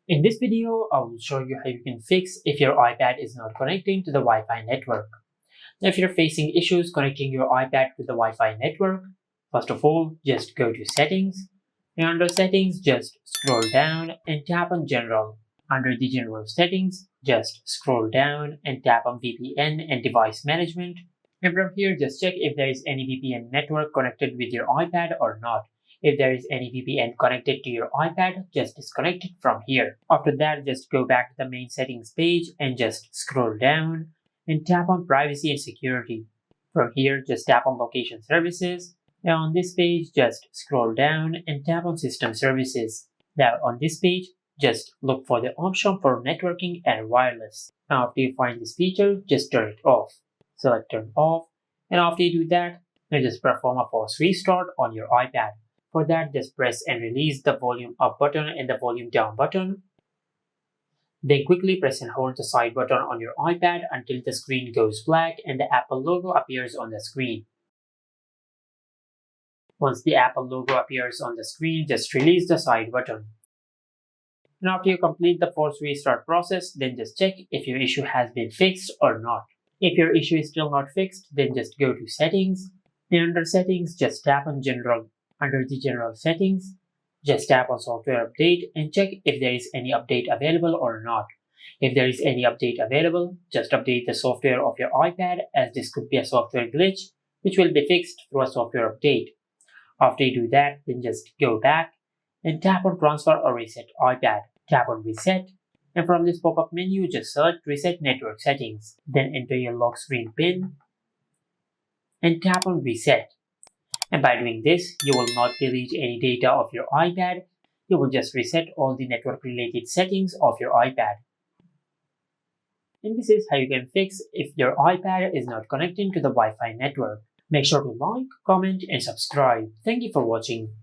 In this video, I will show you how you can fix if your iPad is not connecting to the Wi-Fi network. Now, if you're facing issues connecting your iPad to the Wi-Fi network, first of all, just go to Settings, and under Settings, just scroll down and tap on General. Under the General Settings, just scroll down and tap on VPN and Device Management, and from here, just check if there is any VPN network connected with your iPad or not. If there is any VPN connected to your iPad, just disconnect it from here. After that, just go back to the main settings page and just scroll down and tap on Privacy and Security. From here, just tap on Location Services. And on this page, just scroll down and tap on System Services. Now on this page, just look for the option for networking and wireless. Now after you find this feature, just turn it off. Select turn off, and after you do that, then just perform a force restart on your iPad. For that, just press and release the volume up button and the volume down button. Then quickly press and hold the side button on your iPad until the screen goes black and the Apple logo appears on the screen. Once the Apple logo appears on the screen, just release the side button. And after you complete the force restart process, then just check if your issue has been fixed or not. If your issue is still not fixed, then just go to Settings, and under Settings, just tap on General. Under the General Settings, just tap on Software Update and check if there is any update available or not. If there is any update available, just update the software of your iPad, as this could be a software glitch which will be fixed through a software update. After you do that, then just go back and tap on Transfer or Reset iPad. Tap on Reset, and from this pop-up menu, just select Reset Network Settings. Then enter your lock screen PIN and tap on Reset. And by doing this, you will not delete any data of your iPad. You will just reset all the network-related settings of your iPad. And this is how you can fix if your iPad is not connecting to the Wi-Fi network. Make sure to like, comment, and subscribe. Thank you for watching.